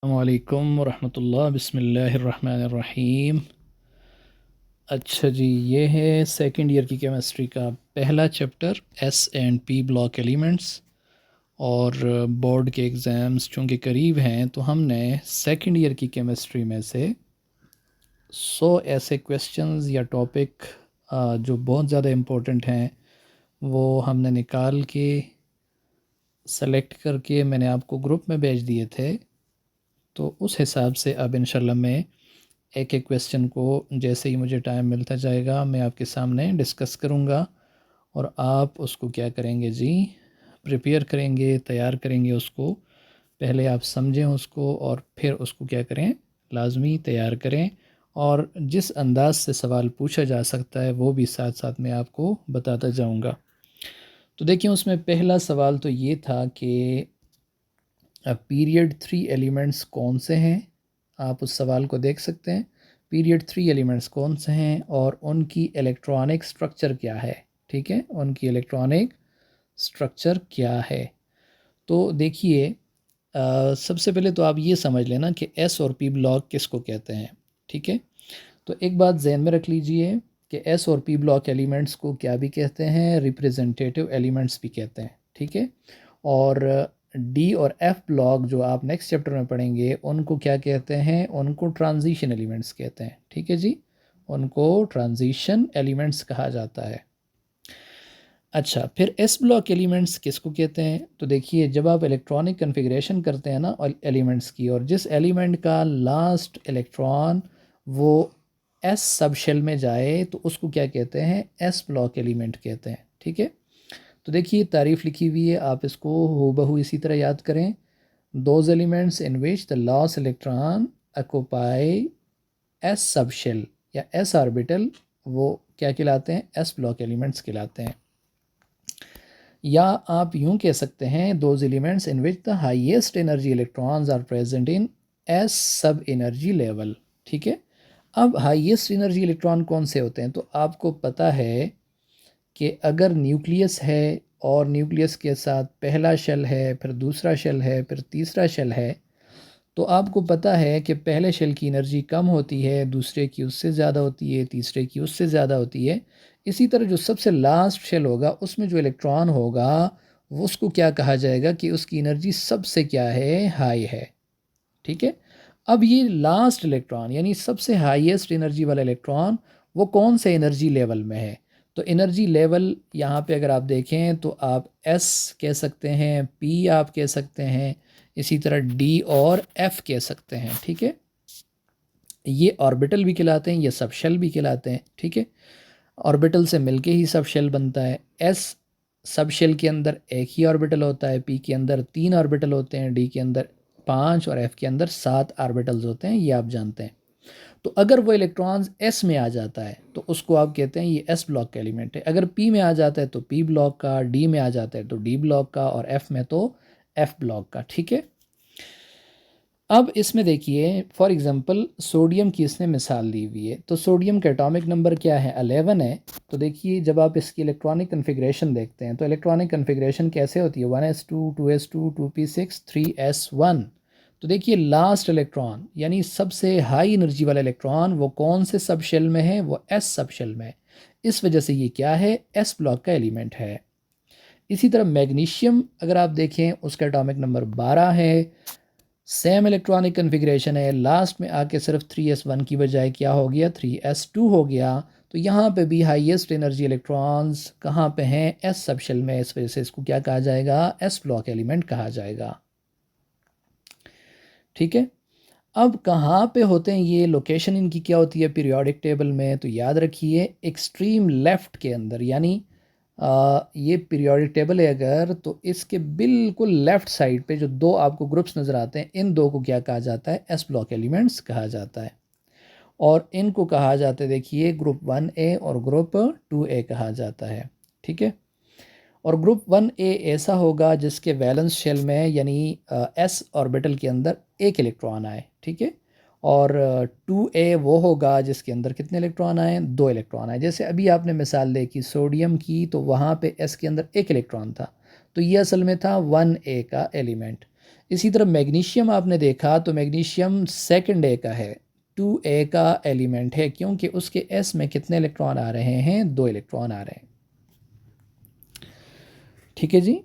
अस्सलामुअलैकुम वरहमतुल्लाह बिस्मिल्लाहिर्रहमानिर्रहीम। अच्छा जी, ये है सेकंड ईयर की केमिस्ट्री का पहला chapter S and P block elements. और बोर्ड के एग्ज़ाम्स चूँकि करीब हैं तो हमने सेकंड ईयर की केमिस्ट्री में से 100 ऐसे क्वेश्चंस या टॉपिक जो बहुत ज़्यादा इम्पोर्टेंट हैं वो हमने निकाल के सेलेक्ट करके मैंने आपको ग्रुप में भेज दिए थे। तो उस हिसाब से अब इंशाल्लाह मैं एक एक क्वेश्चन को जैसे ही मुझे टाइम मिलता जाएगा मैं आपके सामने डिस्कस करूँगा और आप उसको क्या करेंगे जी, प्रिपेयर करेंगे, तैयार करेंगे उसको। पहले आप समझें उसको और फिर उसको क्या करें, लाजमी तैयार करें। और जिस अंदाज से सवाल पूछा जा सकता है वो भी साथ साथ मैं आपको बताता जाऊँगा। तो देखिए, उसमें पहला सवाल तो ये था कि पीरियड 3 एलिमेंट्स कौन से हैं। आप उस सवाल को देख सकते हैं। पीरियड 3 एलिमेंट्स कौन से हैं और उनकी इलेक्ट्रॉनिक स्ट्रक्चर क्या है। ठीक है, उनकी इलेक्ट्रॉनिक स्ट्रक्चर क्या है। तो देखिए, सबसे पहले तो आप ये समझ लेना कि एस और पी ब्लॉक किसको कहते हैं। ठीक है, तो एक बात जहन में रख लीजिए कि एस और पी ब्लॉक एलिमेंट्स को क्या भी कहते हैं, रिप्रेजेंटेटिव एलिमेंट्स भी कहते हैं। ठीक है, और डी और एफ ब्लॉक जो आप नेक्स्ट चैप्टर में पढ़ेंगे उनको क्या कहते हैं, उनको ट्रांजिशन एलिमेंट्स कहते हैं। ठीक है जी, उनको ट्रांजिशन एलिमेंट्स कहा जाता है। अच्छा, फिर एस ब्लॉक एलिमेंट्स किसको कहते हैं। तो देखिए, जब आप इलेक्ट्रॉनिक कन्फिग्रेशन करते हैं ना एलिमेंट्स की, और जिस एलिमेंट का लास्ट इलेक्ट्रॉन वो एस सब शेल में जाए तो उसको क्या कहते हैं, एस ब्लॉक एलिमेंट कहते हैं। ठीक है, तो देखिए तारीफ़ लिखी हुई है, आप इसको हूबहू इसी तरह याद करें। Those elements in which the loss electron occupy s sub shell या एस ऑर्बिटल, वो क्या कहलाते हैं, एस ब्लॉक एलिमेंट्स कहलाते हैं। या आप यूं कह सकते हैं, those elements in which the highest energy electrons are present in s sub energy level. ठीक है, अब हाईएस्ट एनर्जी इलेक्ट्रॉन कौन से होते हैं, तो आपको पता है कि अगर न्यूक्लियस है और न्यूक्लियस के साथ पहला शेल है, फिर दूसरा शेल है, फिर तीसरा शेल है, तो आपको पता है कि पहले शेल की एनर्जी कम होती है, दूसरे की उससे ज़्यादा होती है, तीसरे की उससे ज़्यादा होती है। इसी तरह जो सबसे लास्ट शेल होगा उसमें जो इलेक्ट्रॉन होगा वो उसको क्या कहा जाएगा कि उसकी एनर्जी सबसे क्या है, हाई है। ठीक है, अब ये लास्ट इलेक्ट्रॉन यानी सबसे हाईएस्ट एनर्जी वाला इलेक्ट्रॉन वो कौन से एनर्जी लेवल में है। तो एनर्जी लेवल यहाँ पे अगर आप देखें तो आप एस कह सकते हैं, पी आप कह सकते हैं, इसी तरह डी और एफ कह सकते हैं। ठीक है, ये ऑर्बिटल भी कहलाते हैं, ये सब शेल भी कहलाते हैं। ठीक है, ऑर्बिटल से मिलके ही सब शेल बनता है। एस सब शेल के अंदर एक ही ऑर्बिटल होता है, पी के अंदर 3 ऑर्बिटल होते हैं, डी के अंदर 5 और एफ के अंदर 7 ऑर्बिटल्स होते हैं, ये आप जानते हैं। तो अगर वो इलेक्ट्रॉन्स एस में आ जाता है तो उसको आप कहते हैं ये एस ब्लॉक का एलिमेंट है। अगर पी में आ जाता है तो पी ब्लॉक का, डी में आ जाता है तो डी ब्लॉक का, और एफ में तो एफ ब्लॉक का। ठीक है, अब इसमें देखिए फॉर एग्जांपल सोडियम की इसने मिसाल दी हुई है, तो सोडियम का एटॉमिक नंबर क्या है, 11 है। तो देखिए जब आप इसकी इलेक्ट्रॉनिक कन्फिग्रेशन देखते हैं तो इलेक्ट्रॉनिक कन्फिग्रेशन कैसे होती है, 1s2 2s2 2p6 3s1। तो देखिए लास्ट इलेक्ट्रॉन यानी सबसे हाई एनर्जी वाला इलेक्ट्रॉन वो कौन से सब शेल में है, वो एस सब शेल में है। इस वजह से ये क्या है, एस ब्लॉक का एलिमेंट है। इसी तरह मैग्नीशियम अगर आप देखें उसका एटॉमिक नंबर 12 है, सेम इलेक्ट्रॉनिक कन्फिग्रेशन है, लास्ट में आके सिर्फ 3s1 की बजाय क्या हो गया, 3s2 हो गया। तो यहाँ पे भी हाईएस्ट एनर्जी इलेक्ट्रॉन्स कहाँ पे हैं, एस सब शेल में। इस वजह से इसको क्या कहा जाएगा, एस ब्लॉक एलिमेंट कहा जाएगा। ठीक है, अब कहाँ पे होते हैं ये, लोकेशन इनकी क्या होती है पीरियोडिक टेबल में, तो याद रखिए एक्सट्रीम लेफ़्ट के अंदर, यानी ये पीरियोडिक टेबल है अगर, तो इसके बिल्कुल लेफ़्ट साइड पे जो दो आपको ग्रुप्स नज़र आते हैं, इन दो को क्या कहा जाता है, एस ब्लॉक एलिमेंट्स कहा जाता है। और इनको कहा जाता है, देखिए ग्रुप 1A और ग्रुप 2A कहा जाता है। ठीक है, और ग्रुप 1A ऐसा होगा जिसके वैलेंस शेल में यानी एस ऑर्बिटल के अंदर एक इलेक्ट्रॉन आए। ठीक है, और 2A वो होगा जिसके अंदर कितने इलेक्ट्रॉन आए, 2 इलेक्ट्रॉन आए। जैसे अभी आपने मिसाल देखी सोडियम की, तो वहाँ पे एस के अंदर एक इलेक्ट्रॉन था, तो ये असल में था 1A का एलिमेंट। इसी तरह मैग्नीशियम आपने देखा तो मैग्नीशियम सेकंड ए का है, 2A का एलिमेंट है, क्योंकि उसके S में कितने इलेक्ट्रॉन आ रहे हैं, 2 इलेक्ट्रॉन आ रहे हैं। ठीक है जी।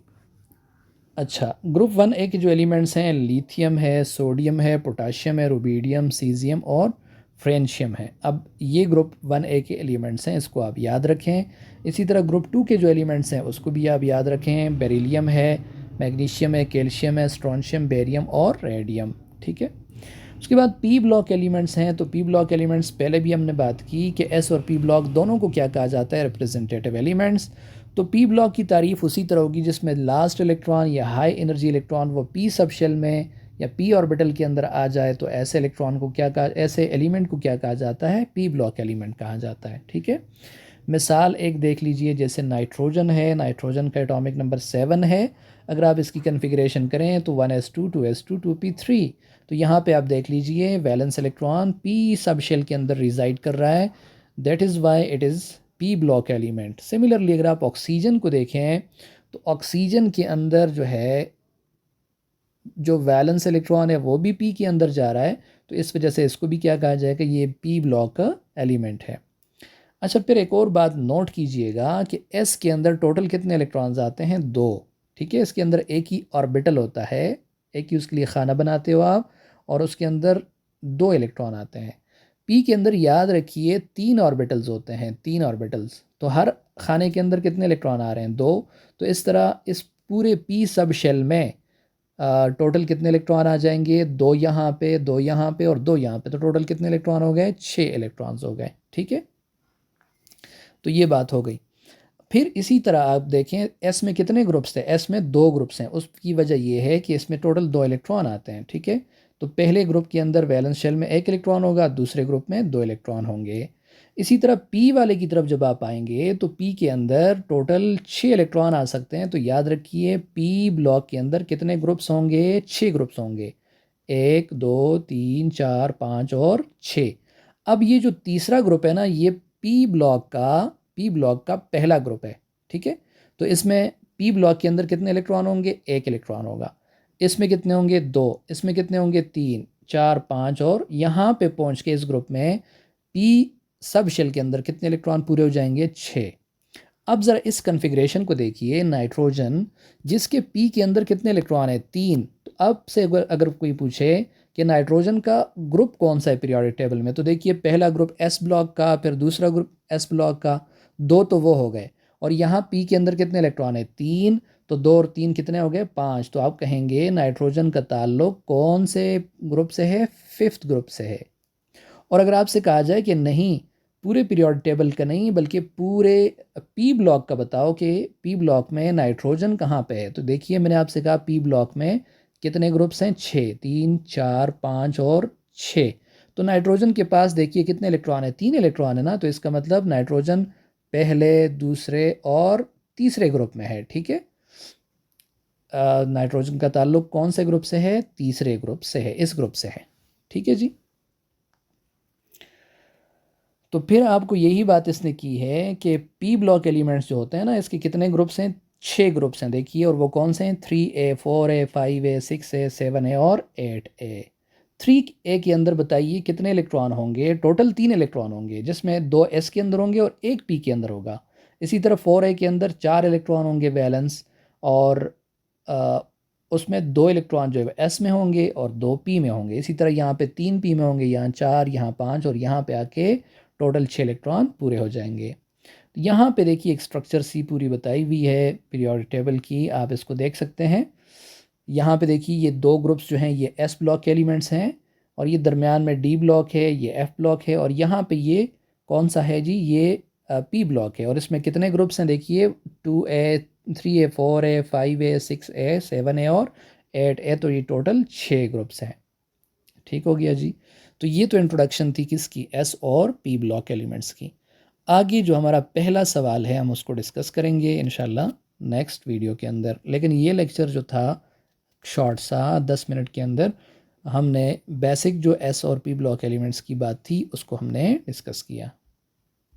अच्छा, ग्रुप 1A के जो एलिमेंट्स हैं, लिथियम है, सोडियम है, पोटाशियम है, रुबीडियम, सीजियम और फ्रेंशियम है। अब ये ग्रुप 1A के एलिमेंट्स हैं, इसको आप याद रखें। इसी तरह ग्रुप 2 के जो एलिमेंट्स हैं उसको भी आप याद रखें। बेरिलियम है, मैग्नीशियम है, कैल्शियम है, स्ट्रोंशियम, बेरियम और रेडियम। ठीक है। उसके बाद पी ब्लॉक एलिमेंट्स हैं, तो पी ब्लॉक एलिमेंट्स पहले भी हमने बात की कि एस और पी ब्लॉक दोनों को क्या कहा जाता है, रिप्रेजेंटेटिव एलिमेंट्स। तो पी ब्लॉक की तारीफ उसी तरह होगी जिसमें लास्ट इलेक्ट्रॉन या हाई एनर्जी इलेक्ट्रॉन वो पी सब शेल में या पी ऑर्बिटल के अंदर आ जाए, तो ऐसे इलेक्ट्रॉन को क्या कहा, ऐसे एलिमेंट को क्या कहा जाता है, पी ब्लॉक एलिमेंट कहा जाता है। ठीक है। मिसाल एक देख लीजिए, जैसे नाइट्रोजन है, नाइट्रोजन का एटॉमिक नंबर 7 है। अगर आप इसकी कन्फिग्रेशन करें तो 1s2 2s2 2p3, तो यहाँ पे आप देख लीजिए valence electron p sub shell के अंदर रिजाइड कर रहा है, that is why it is p block element. Similarly अगर आप ऑक्सीजन को देखें तो ऑक्सीजन के अंदर जो है, जो वैलेंस इलेक्ट्रॉन है वो भी पी के अंदर जा रहा है, तो इस वजह से इसको भी क्या कहा जाएगा, ये पी ब्लॉक का एलिमेंट है। अच्छा, फिर एक और बात नोट कीजिएगा कि एस के अंदर टोटल कितने इलेक्ट्रॉन्स आते हैं, 2। ठीक है। इसके अंदर एक ही ऑर्बिटल होता है, एक ही उसके लिए खाना बनाते हो आप, और उसके अंदर 2 इलेक्ट्रॉन आते हैं। पी के अंदर याद रखिए 3 ऑर्बिटल्स होते हैं, 3 ऑर्बिटल्स, तो हर खाने के अंदर कितने इलेक्ट्रॉन आ रहे हैं, 2। तो इस तरह इस पूरे पी सब शेल में टोटल कितने इलेक्ट्रॉन आ जाएंगे, 2 यहाँ पे, 2 यहाँ पे और 2 यहाँ पे, तो टोटल कितने इलेक्ट्रॉन हो गए, 6 इलेक्ट्रॉन्स हो गए। ठीक है। तो ये बात हो गई। फिर इसी तरह आप देखें एस में कितने ग्रुप्स थे, एस में 2 ग्रुप्स हैं। उसकी वजह ये है कि इसमें टोटल 2 इलेक्ट्रॉन आते हैं। ठीक है। तो पहले ग्रुप के अंदर वैलेंस शेल में 1 इलेक्ट्रॉन होगा, दूसरे ग्रुप में 2 इलेक्ट्रॉन होंगे। इसी तरह पी वाले की तरफ जब आप आएंगे तो पी के अंदर टोटल 6 इलेक्ट्रॉन आ सकते हैं। तो याद रखिए पी ब्लॉक के अंदर कितने ग्रुप्स होंगे, 6 ग्रुप्स होंगे, 1 2 3 4 5 और 6। अब ये जो तीसरा ग्रुप है ना, ये पी ब्लॉक का पहला ग्रुप है। ठीक है। तो इसमें पी ब्लॉक के अंदर कितने इलेक्ट्रॉन होंगे, 1 इलेक्ट्रॉन होगा। इसमें कितने होंगे, 2। इसमें कितने होंगे, 3 4 5, और यहाँ पे पहुँच के इस ग्रुप में पी सब शेल के अंदर कितने इलेक्ट्रॉन पूरे हो जाएंगे, 6। अब ज़रा इस कन्फिग्रेशन को देखिए, नाइट्रोजन जिसके पी के अंदर कितने इलेक्ट्रॉन है, 3। तो अब से अगर कोई पूछे कि नाइट्रोजन का ग्रुप कौन सा है पीरियोडिक टेबल में, तो देखिए पहला ग्रुप एस ब्लॉक का, फिर दूसरा ग्रुप एस ब्लॉक का, 2 तो वो हो गए, और यहाँ पी के अंदर कितने इलेक्ट्रॉन है, 3। तो 2 और 3 कितने हो गए, 5। तो आप कहेंगे नाइट्रोजन का ताल्लुक कौन से ग्रुप से है, 5th ग्रुप से है। और अगर आपसे कहा जाए कि नहीं पूरे पीरियोडिक टेबल का नहीं बल्कि पूरे पी ब्लॉक का बताओ कि पी ब्लॉक में नाइट्रोजन कहाँ पे है, तो देखिए मैंने आपसे कहा पी ब्लॉक में कितने ग्रुप्स हैं, 6, 3 4 5 और 6। तो नाइट्रोजन के पास देखिए कितने इलेक्ट्रॉन है, 3 इलेक्ट्रॉन है ना, तो इसका मतलब नाइट्रोजन पहले, दूसरे और तीसरे ग्रुप में है। ठीक है। नाइट्रोजन का ताल्लुक कौन से ग्रुप से है, तीसरे ग्रुप से है, इस ग्रुप से है। ठीक है जी। तो फिर आपको यही बात इसने की है कि पी ब्लॉक एलिमेंट्स जो होते हैं ना, इसके कितने ग्रुप्स हैं, 6 ग्रुप्स हैं। देखिए, और वो कौन से हैं, 3A 4A 5A 6A 7A और 8A। 3A के अंदर बताइए कितने इलेक्ट्रॉन होंगे, टोटल 3 इलेक्ट्रॉन होंगे, जिसमें 2 S के अंदर होंगे और 1 P के अंदर होगा। इसी तरह 4A के अंदर 4 इलेक्ट्रॉन होंगे वैलेंस, और उसमें 2 इलेक्ट्रॉन जो है एस में होंगे और 2 पी में होंगे। इसी तरह यहाँ पे 3 पी में होंगे, यहाँ 4, यहाँ 5, और यहाँ पे आके टोटल 6 इलेक्ट्रॉन पूरे हो जाएंगे। यहाँ पे देखिए एक स्ट्रक्चर सी पूरी बताई हुई है पीरियोडिक टेबल की, आप इसको देख सकते हैं। यहाँ पे देखिए ये 2 ग्रुप्स जो हैं ये एस ब्लॉक के एलिमेंट्स हैं, और ये दरमियान में डी ब्लॉक है, ये एफ ब्लॉक है, और यहाँ पे ये कौन सा है जी, ये पी ब्लॉक है। और इसमें कितने ग्रुप्स हैं, देखिए 2A 3A 4A 5A 6A 7A और 8A, तो ये टोटल 6 ग्रुप्स हैं। ठीक हो गया जी। तो ये तो इंट्रोडक्शन थी किसकी, एस और पी ब्लॉक एलिमेंट्स की। आगे जो हमारा पहला सवाल है हम उसको डिस्कस करेंगे इंशाल्लाह नेक्स्ट वीडियो के अंदर। लेकिन ये लेक्चर जो था शॉर्ट सा 10 मिनट के अंदर हमने बेसिक जो एस और पी ब्लॉक एलिमेंट्स की बात थी उसको हमने डिस्कस किया।